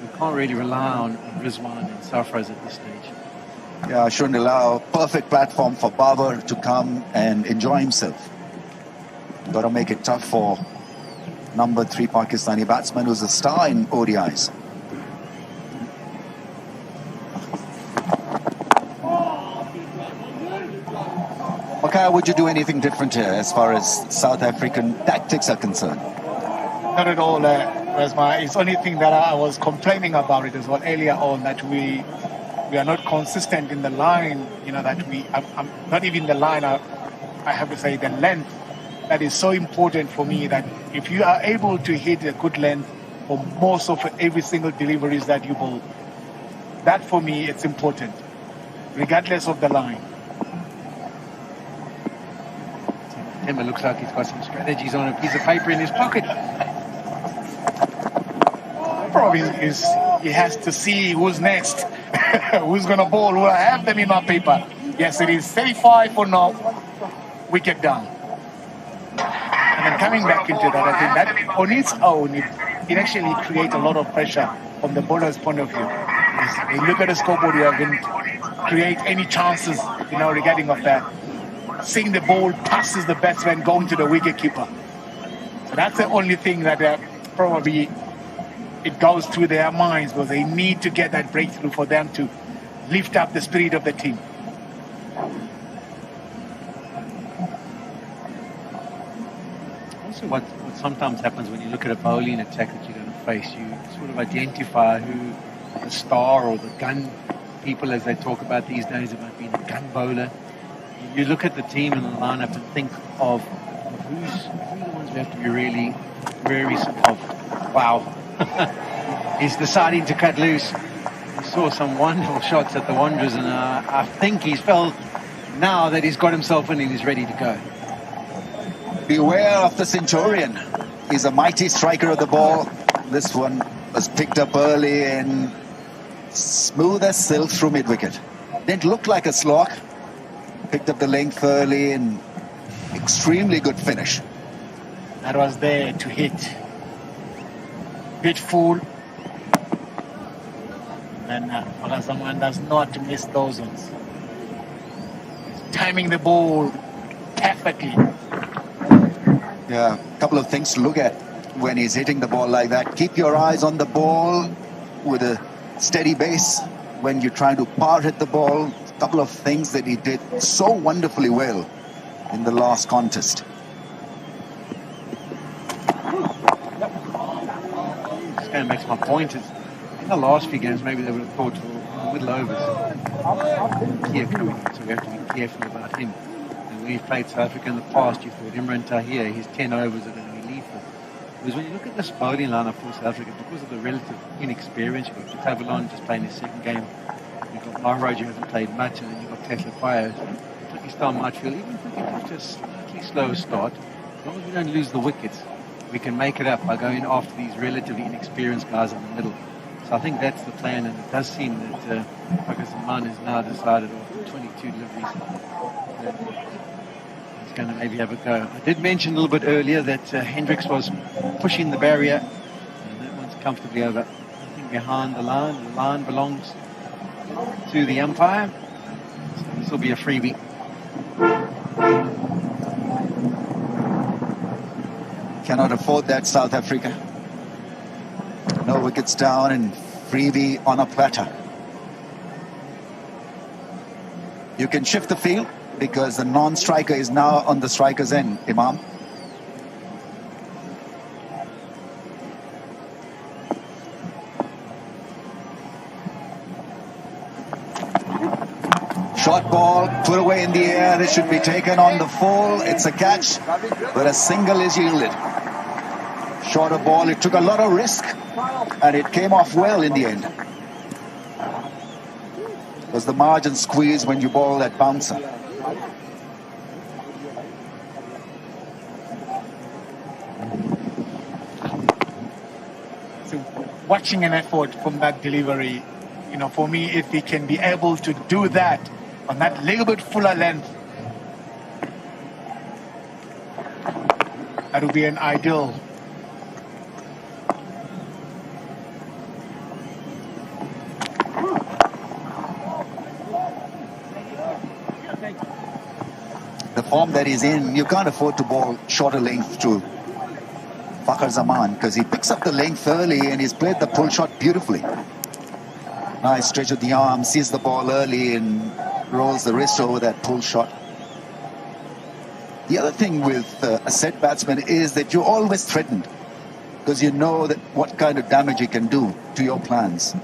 We can't really rely on Rizwan and Sarfraz at this stage. Yeah, shouldn't allow perfect platform for Babar to come and enjoy himself. Got to make it tough for number 3 Pakistani batsman who's a star in ODIs. Okay, would you do anything different here as far as South African tactics are concerned? Not at all, Resma. It's only thing that I was complaining about it as well earlier on, that we are not consistent in the line. You know, that I'm not even the line. I have to say the length. That is so important for me, that if you are able to hit a good length for most of every single deliveries that you bowl, that for me it's important, regardless of the line. Timber looks like he's got some strategies on a piece of paper in his pocket. Probably he has to see who's next, who's going to bowl. Will I have them in my paper? Yes, it is 35 for now, wicket down. And then coming back into that, I think that on its own, it actually creates a lot of pressure from the bowler's point of view. When you look at the scoreboard, you haven't create any chances, you know, regarding of that. Seeing the ball passes the batsman going to the wicket keeper. So that's the only thing that probably it goes through their minds, because they need to get that breakthrough for them to lift up the spirit of the team. Also, what sometimes happens when you look at a bowling attack that you're going to face, you sort of identify who the star or the gun people, as they talk about these days, about being a gun bowler. You look at the team and the lineup and think of who's the ones we have to be really very sort of, wow, he's deciding to cut loose. We saw some wonderful shots at the Wanderers, and I think he's felt now that he's got himself in and he's ready to go. Beware of the Centurion. He's a mighty striker of the ball. This one was picked up early and smooth as silk through mid-wicket. Didn't look like a slog. Picked up the length early and extremely good finish. That was there to hit. Bit full. And Olasaman does not miss those ones. He's timing the ball perfectly. Yeah, a couple of things to look at when he's hitting the ball like that. Keep your eyes on the ball with a steady base when you're trying to power hit the ball. A couple of things that he did so wonderfully well in the last contest. This game makes my point. Is in the last few games, maybe they would have thought for middle overs. Here coming in, so we have to be careful about him. And when he's played South Africa in the past, you thought Imran Tahir, his 10 overs are going to be lethal. Because when you look at this bowling lineup for South Africa, because of the relative inexperience, you've got Tavalon just playing his second game, you've got Maharaj who hasn't played much, and then you've got Tesla Fire. Pakistan might feel, even if we get off to a slightly slower start, as long as we don't lose the wickets, we can make it up by going after these relatively inexperienced guys in the middle. So I think that's the plan, and it does seem that Pakistan has now decided after 22 deliveries that he's going to maybe have a go. I did mention a little bit earlier that Hendricks was pushing the barrier, and that one's comfortably over. Nothing behind the line. The line belongs to the umpire. So this will be a freebie. Cannot afford that, South Africa. No wickets down and freebie on a platter. You can shift the field because the non-striker is now on the striker's end, Imam. Short ball, put away in the air. It should be taken on the full. It's a catch, but a single is yielded. Shorter ball, it took a lot of risk, and it came off well in the end. Was the margin squeeze when you bowl that bouncer? So watching an effort from that delivery, you know, for me, if he can be able to do that on that little bit fuller length, that would be an ideal. form that he's in, you can't afford to bowl shorter length to Fakhar Zaman, because he picks up the length early and he's played the pull shot beautifully. Nice stretch of the arm, sees the ball early and rolls the wrist over that pull shot. The other thing with a set batsman is that you're always threatened, because you know that what kind of damage he can do to your plans.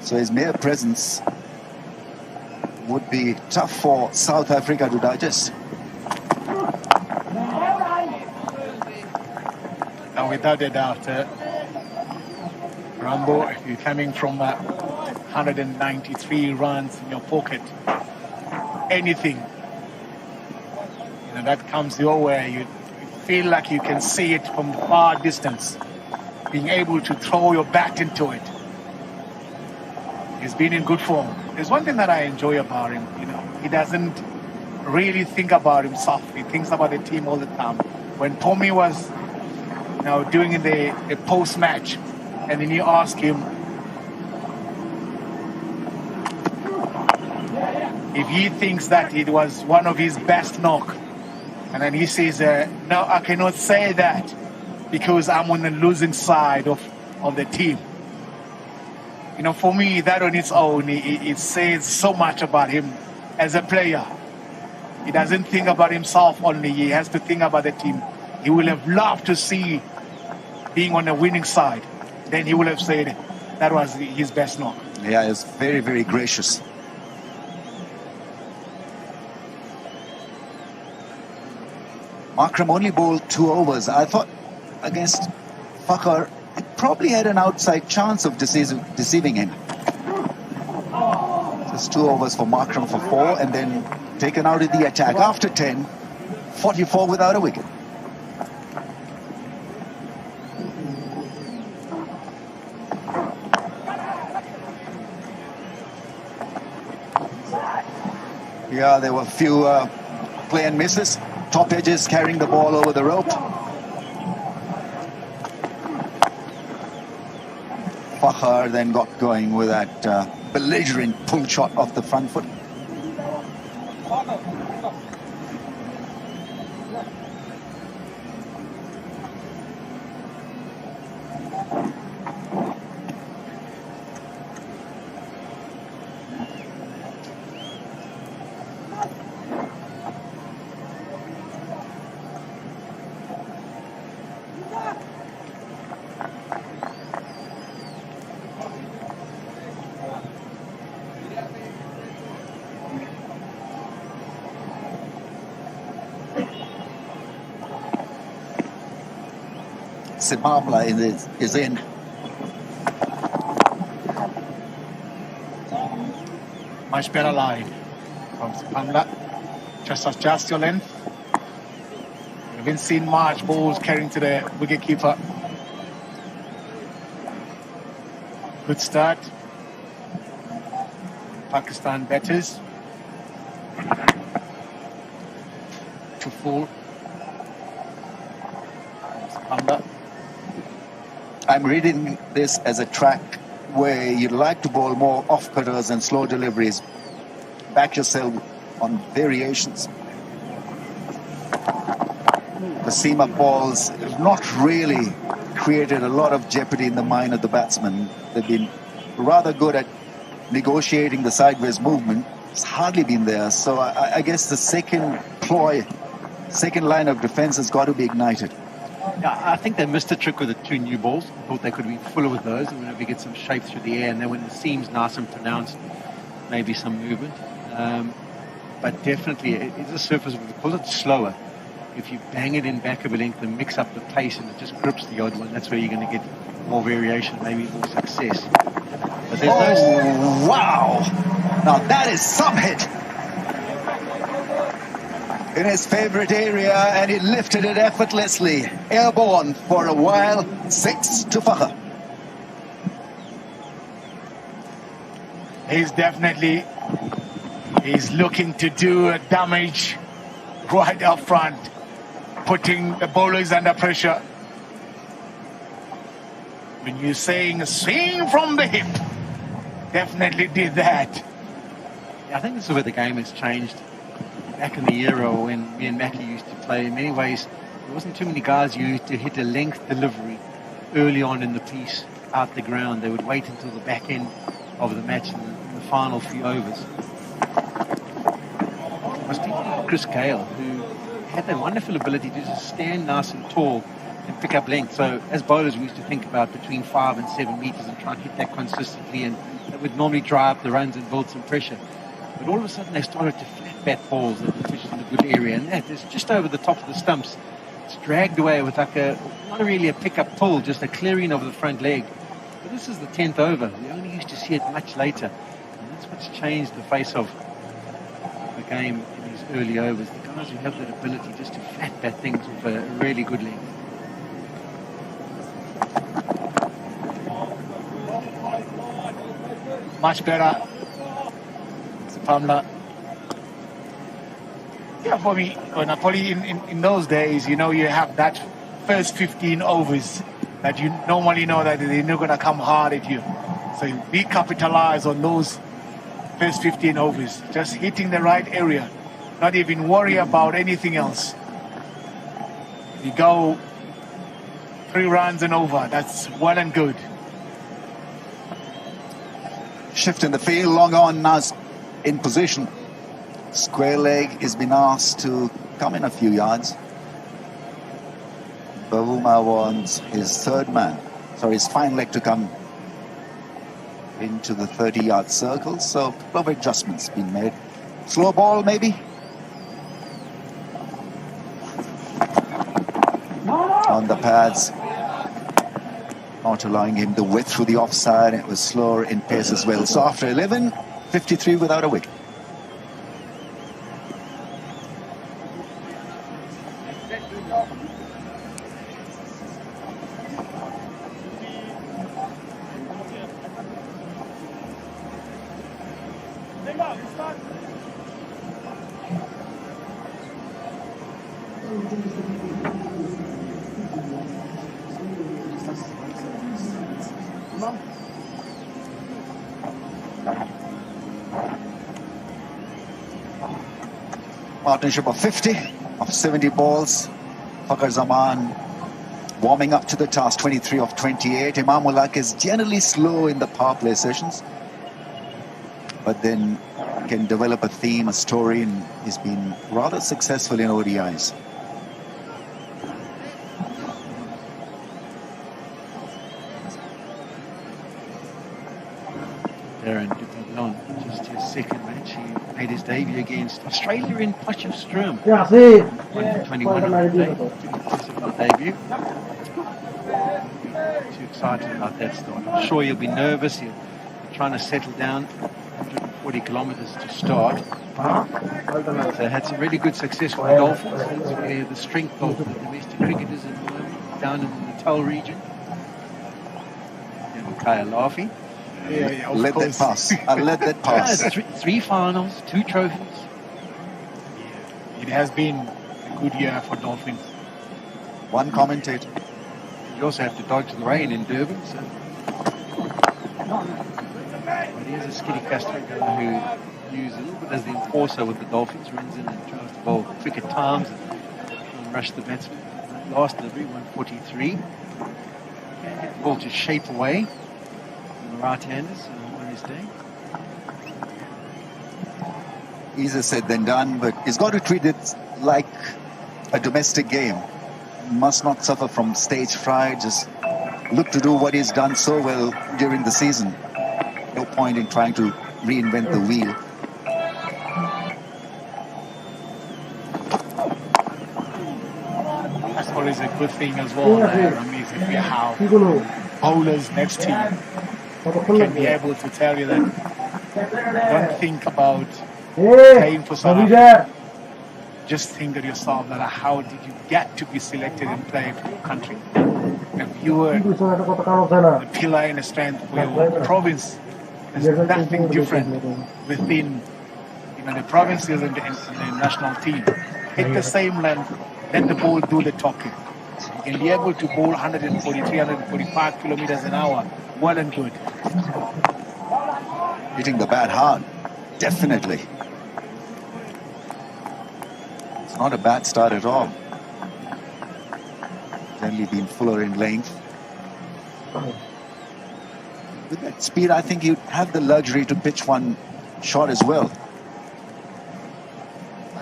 So his mere presence would be tough for South Africa to digest. Now, without a doubt, Rambo, if you're coming from 193 runs in your pocket, anything that comes your way, you feel like you can see it from far distance. Being able to throw your bat into it. He's been in good form. There's one thing that I enjoy about him, he doesn't really think about himself. He thinks about the team all the time. When Tommy was doing the post-match, and then you ask him if he thinks that it was one of his best knock, and then he says, no, I cannot say that because I'm on the losing side of the team. For me, that on its own, it says so much about him as a player. He doesn't think about himself only. He has to think about the team. He will have loved to see being on the winning side. Then he would have said that was his best knock. Yeah, it's very, very gracious. Markram only bowled 2 overs. I thought against Fakhar, he probably had an outside chance of deceiving him. Just 2 overs for Markram for 4, and then taken out in the attack. After 10, 44 without a wicket. Yeah, there were a few play and misses. Top edges carrying the ball over the rope. Fakhar then got going with that belligerent pull shot off the front foot. Sibamla is in. Much better line from Sibamla. Just adjust your length. We haven't seen much balls carrying to the wicketkeeper. Good start. Pakistan batters. To full. Sibamla. I'm reading this as a track where you'd like to bowl more off-cutters and slow deliveries. Back yourself on variations. The seam-up balls have not really created a lot of jeopardy in the mind of the batsman. They've been rather good at negotiating the sideways movement. It's hardly been there. So I guess the second line of defense has got to be ignited. Yeah, I think they missed a trick with the 2 new balls. Thought they could be fuller with those, and whenever you get some shape through the air, and then when the seam's nice and pronounced, maybe some movement. But definitely, it's a surface, because it's slower. If you bang it in back of a length and mix up the pace and it just grips the odd one, that's where you're going to get more variation, maybe more success. But there's wow! Now that is some hit. In his favourite area, and he lifted it effortlessly. Airborne for a while, 6 to Fakhar. He's looking to do a damage right up front, putting the bowlers under pressure. When you're saying swing from the hip, definitely did that. I think this is where the game has changed. back in the era when me and Mackie used to play, in many ways, there wasn't too many guys who used to hit a length delivery early on in the piece out the ground. They would wait until the back end of the match in the final few overs. I was thinking of Chris Gale, who had that wonderful ability to just stand nice and tall and pick up length. So as bowlers, we used to think about between 5 and 7 meters and try and hit that consistently, and that would normally dry up the runs and build some pressure. But all of a sudden, they started to flat bat balls that the pitch is in a good area, and that is just over the top of the stumps. It's dragged away with like not really a pick-up pull, just a clearing of the front leg. But this is the 10th over. We only used to see it much later. And that's what's changed the face of the game in these early overs. The guys who have that ability just to flat bat things with a really good length. Much better. Pamela. Yeah, for me, probably in those days, you know, you have that first 15 overs that you normally know that they're not going to come hard at you. So you be capitalize on those first 15 overs, just hitting the right area, not even worry about anything else. You go 3 runs and over, that's well and good. Shift in the field, long on now in position. Square leg has been asked to come in a few yards. Bavuma wants his his fine leg to come into the 30-yard circle. So a couple of adjustments been made. Slow ball maybe. On the pads. Not allowing him the width through the offside. It was slower in pace as well. So after 11, 53 without a wicket. Partnership of 50 of 70 balls. Fakhar Zaman warming up to the task, 23 of 28. Imam Ulaq is generally slow in the power play sessions, but then can develop a theme, a story, and he's been rather successful in ODIs. Darren Dupavlon, just his second match. He made his debut against Australia in Potchefstroom. 21 debut. Too excited about that start. I'm sure he'll be nervous. He'll be trying to settle down. 140 kilometers to start. So had some really good success with the Dolphins. That's where the strength of the domestic cricketers is down in the Natal region. And Kaya laughing. Yeah, let that pass. I'll let that pass. Three finals, 2 trophies. It has been a good year for Dolphins. One commentator. You also have to dodge the rain in Durban. So. But here's a skitty customer who uses a little bit as the enforcer with the Dolphins. Runs in and tries to bowl quick at times and rush the batsman. Last delivery, 143. Can get the ball to shape away. Right-handers on his day. Easier said than done, but he's got to treat it like a domestic game. Must not suffer from stage fright. Just look to do what he's done so well during the season. No point in trying to reinvent the wheel. That's always a good thing as well. Amazing how bowlers next to you can be able to tell you that don't think about playing for South Africa. Just think of yourself that how did you get to be selected and play for your country? If you were a pillar and a strength for your province, there's nothing different within the provinces and the national team. Hit the same length, let the ball do the talking. You can be able to bowl 143, 145 kilometers an hour. Well and good. Hitting the bat hard, definitely. Not a bad start at all. Generally been fuller in length. With that speed, I think you'd have the luxury to pitch one shot as well.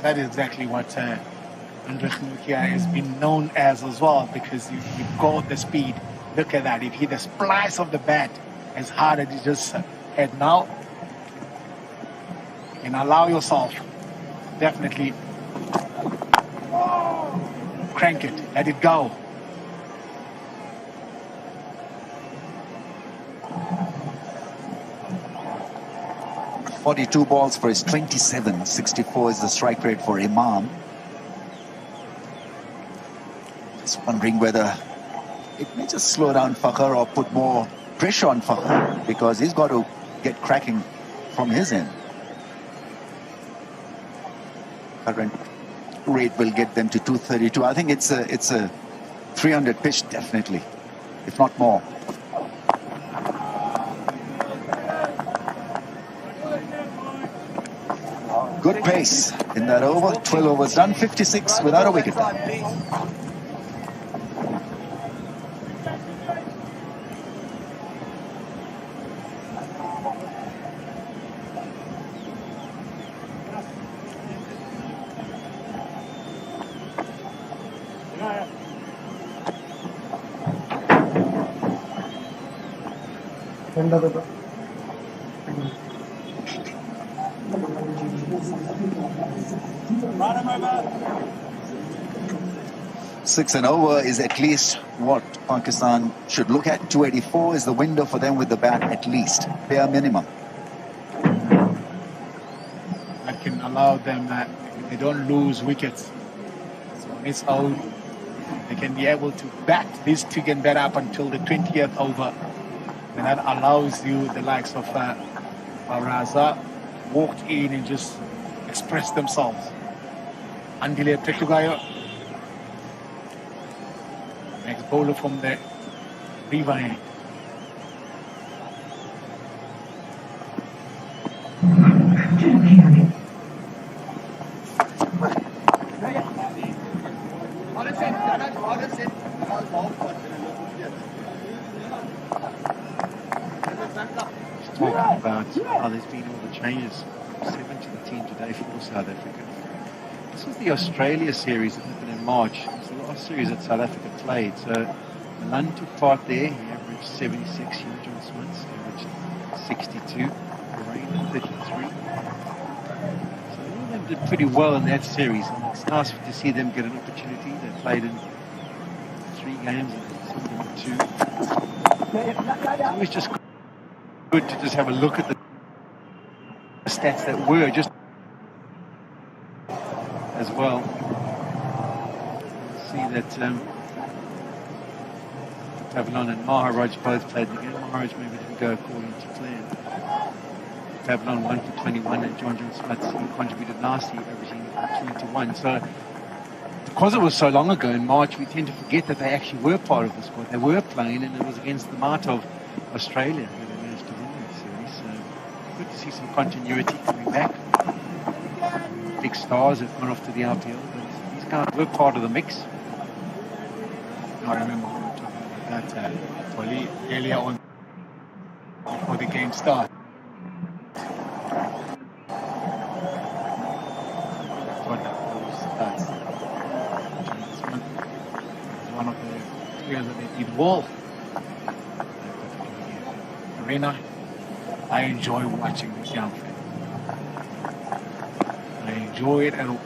That is exactly what Andres Nokia has been known as well, because you've got the speed. Look at that. If he hit the splice of the bat as hard as he just had now, and allow yourself, definitely crank it, let it go. .42 balls for his 27. 64 is the strike rate for Imam. Just wondering whether it may just slow down Fakhar or put more pressure on Fakhar, because he's got to get cracking from his end. Current rate will get them to 232. I think it's a 300 pitch, definitely, if not more. Good pace in that over. 12 overs done, 56 without a wicket. Six and over is at least what Pakistan should look at. 284 is the window for them with the bat, at least, bare minimum. That can allow them that they don't lose wickets. So on its own, they can be able to bat these two can bat up until the 20th over. And that allows you the likes of Raza walked in and just expressed themselves. Andile Tetugayo, next bowler from the river end. Talking about how there's been all the changes. 7 to the team today for South Africa. This was the Australia series that happened in March. It was the last series that South Africa played. So Milan took part there. He averaged 76. John Smith averaged 62. Rain 33. So all of them did pretty well in that series. And it's nice to see them get an opportunity. They played in 3 games and some of them 2. It's always just good to just have a look at the stats that were just as well. See that Pavlon and Maharaj both played the game. Maharaj maybe didn't go according to plan. Pavlon 1 for 21 and John Smith contributed nicely, averaging 3 to 1. So because it was so long ago in March, we tend to forget that they actually were part of the squad. They were playing, and it was against the might of Australia who they managed to win that series. So good to see some continuity coming back. Big stars have gone off to the IPL, but these guys were part of the mix. I remember we were talking about that Polly earlier on before the game started. One of the players that they did well. Arena, I enjoy watching this young fella. I enjoy it and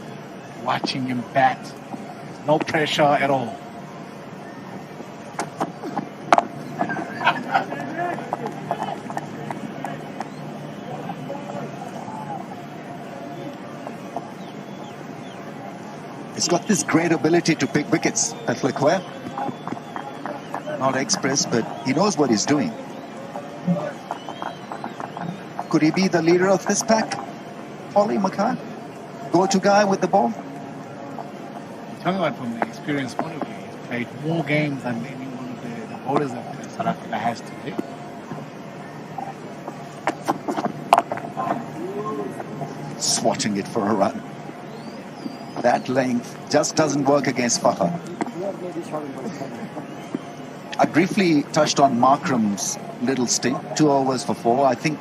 watching him bat. There's no pressure at all. He's got this great ability to pick wickets at Leclerc. Not express, but he knows what he's doing. Could he be the leader of this pack? Polly McCann? Go-to guy with the ball? You're talking about from the experience point of view. He's played more games than any one of the bowlers that South Africa has today. Swatting it for a run. that length just doesn't work against Fakhr. I briefly touched on Markram's little stint, 2 overs for 4. I think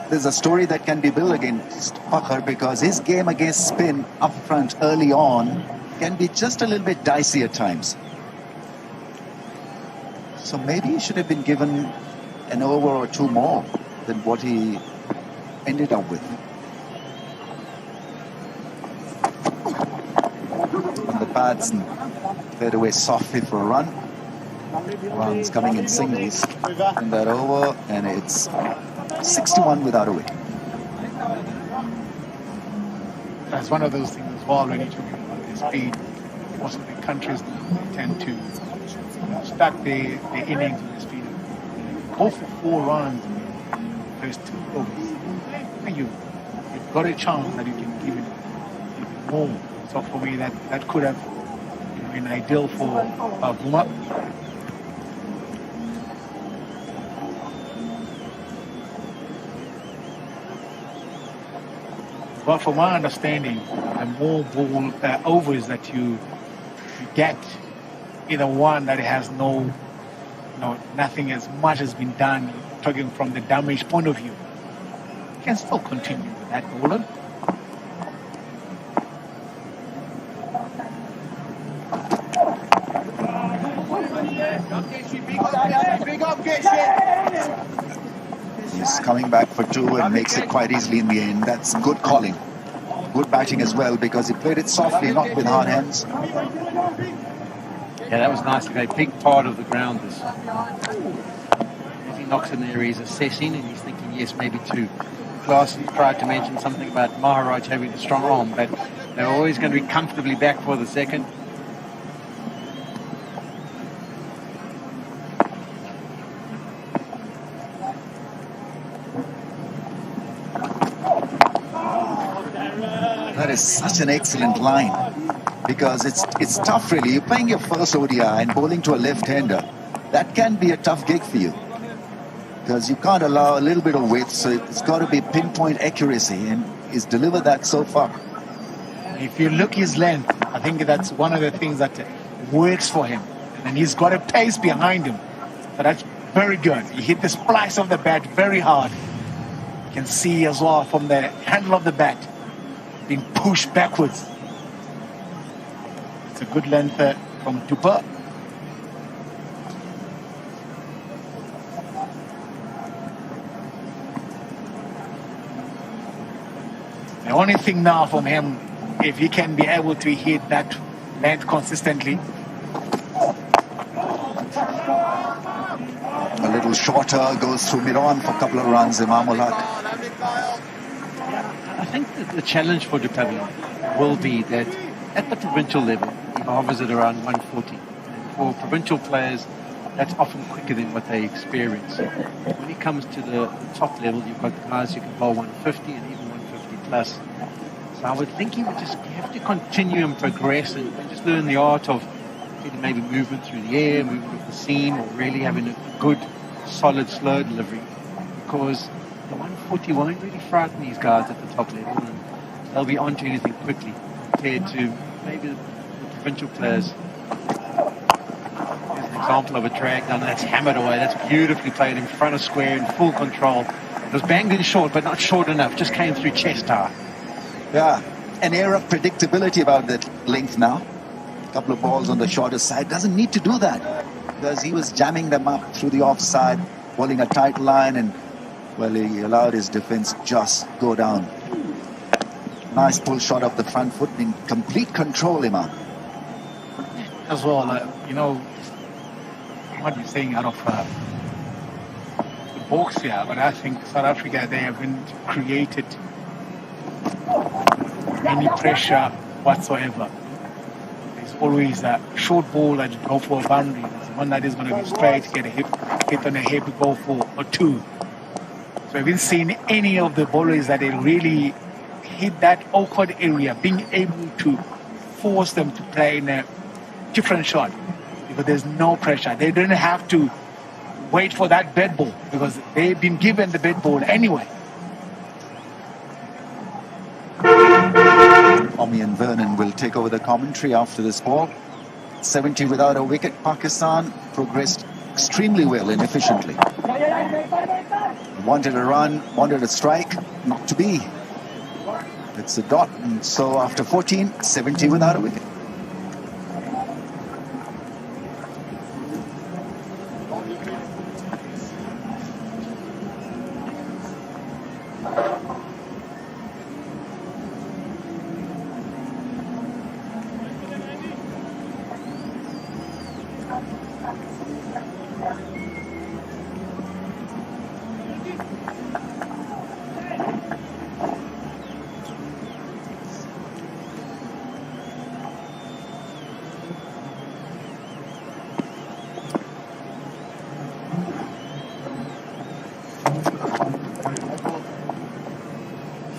there's a story that can be built against Fakhr because his game against spin up front early on can be just a little bit dicey at times. So maybe he should have been given an over or 2 more than what he ended up with. On the pads and fade away softly for a run. Runs coming in singles in that over, and it's 61 without a wicket. That's one of those things as well when you talk about the speed. Most of the countries tend to start the innings with the speed. Go for 4 runs in the first 2 overs. You've got a chance that you can give it more. So for me, that could have been ideal for Buma. But from my understanding, the more ball overs that you get, either one that has nothing as much has been done, talking from the damage point of view, you can still continue with that bowler. He's coming back for 2 and makes it quite easily in the end. That's good calling. Good batting as well because he played it softly, not with hard hands. Yeah, that was nice. A big part of the ground. As he knocks in there, he's assessing and he's thinking, yes, maybe 2. Glass tried to mention something about Maharaj having a strong arm, but they're always going to be comfortably back for the second. That is such an excellent line because it's tough really. You're playing your first ODI and bowling to a left-hander. That can be a tough gig for you because you can't allow a little bit of width, so it's got to be pinpoint accuracy, and he's delivered that so far. If you look his length, I think that's one of the things that works for him. And he's got a pace behind him. So that's very good. He hit the splice of the bat very hard. You can see as well from the handle of the bat being pushed backwards. It's a good length from Dupa. The only thing now from him, if he can be able to hit that length consistently. A little shorter, goes through mid-on for a couple of runs, Imam-ul Haq. I think that the challenge for Dupavi will be that at the provincial level, he hovers at around 140. And for provincial players, that's often quicker than what they experience. When he comes to the top level, you've got guys who can bowl 150 and even 150 plus. So I would think he would just have to continue and progress and just learn the art of getting maybe movement through the air, movement of the seam, or really having a good, solid, slow delivery. Because the 140 won't really frighten these guys at the top level, and they'll be onto anything quickly compared to maybe the provincial players. Here's an example of a drag down that's hammered away. That's beautifully played in front of square in full control. It was banged in short, but not short enough. Just came through chest high. Yeah, an air of predictability about that length now. A couple of balls on the shorter side. Doesn't need to do that because he was jamming them up through the offside, bowling a tight line, and well, he allowed his defense just go down. Nice pull shot off the front foot in complete control, Imam. As well, you know, what you're saying out of the box here, but I think South Africa, they haven't created any pressure whatsoever. There's always a short ball that you go for a boundary. There's one that is going to be straight, get a hit on a hip, go for a 2. So I haven't seen any of the bowlers that they really hit that awkward area, being able to force them to play in a different shot because there's no pressure. They don't have to wait for that bed ball because they've been given the bed ball anyway. Damian Vernon will take over the commentary after this ball. 70 without a wicket. Pakistan progressed extremely well and efficiently. Wanted a run, wanted a strike, not to be. It's a dot, and so after 14, 70 without a wicket.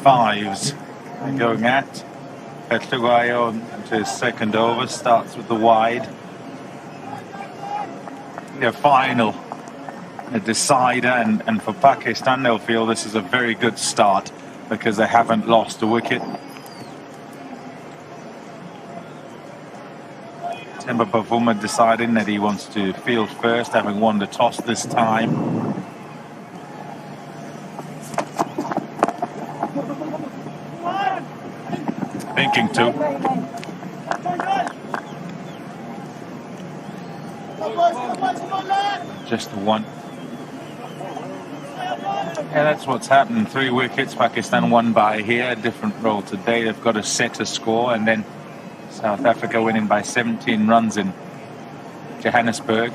Fives they're going at. Petlugayo into his second over, starts with the wide. Their final, a decider, and for Pakistan they'll feel this is a very good start because they haven't lost a wicket. Timber Bavuma deciding that he wants to field first, having won the toss this time. Thinking too. Just the one. Yeah, that's what's happened. 3 wickets. Pakistan won by here. A different role today. They've got to set a score, and then South Africa winning by 17 runs in Johannesburg.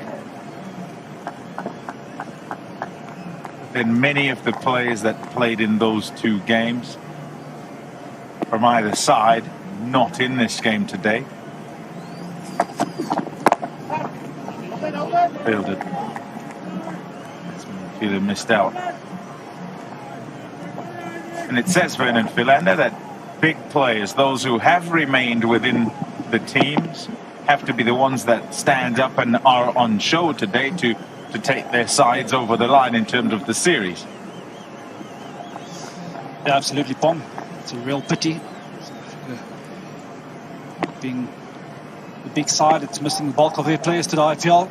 Then many of the players that played in those 2 games from either side not in this game today. Fielded. Fielder missed out. And it says, Vernon Philander, that big players, those who have remained within the teams, have to be the ones that stand up and are on show today to take their sides over the line in terms of the series. Yeah, absolutely, Pong. It's a real pity. Being the big side, it's missing the bulk of their players to the IPL.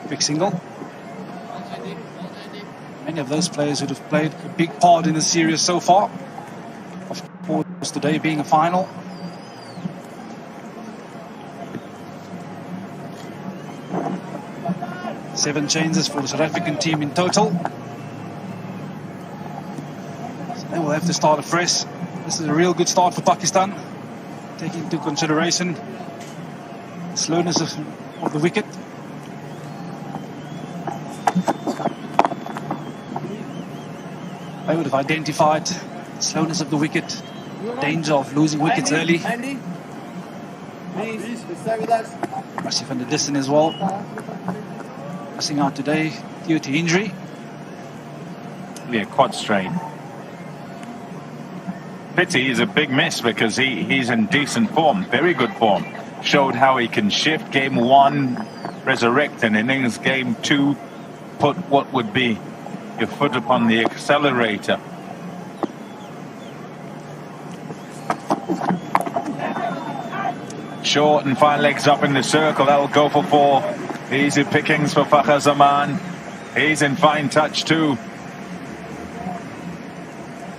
Big single. Many of those players would have played a big part in the series so far. Of course, today being a final. Seven changes for the South African team in total. So they will have to start afresh. This is a real good start for Pakistan, taking into consideration the slowness of the wicket. They would have identified the slowness of the wicket, danger of losing wickets early. Rashid van der Dissen as well, missing out today due to injury. Yeah, quad strain. Pity is a big miss because he's in decent form, very good form. Showed how he can shift. Game 1, resurrect an innings. Game 2, put what would be your foot upon the accelerator. Short and fine legs up in the circle. That'll go for 4. Easy pickings for Fakhar Zaman. He's in fine touch too.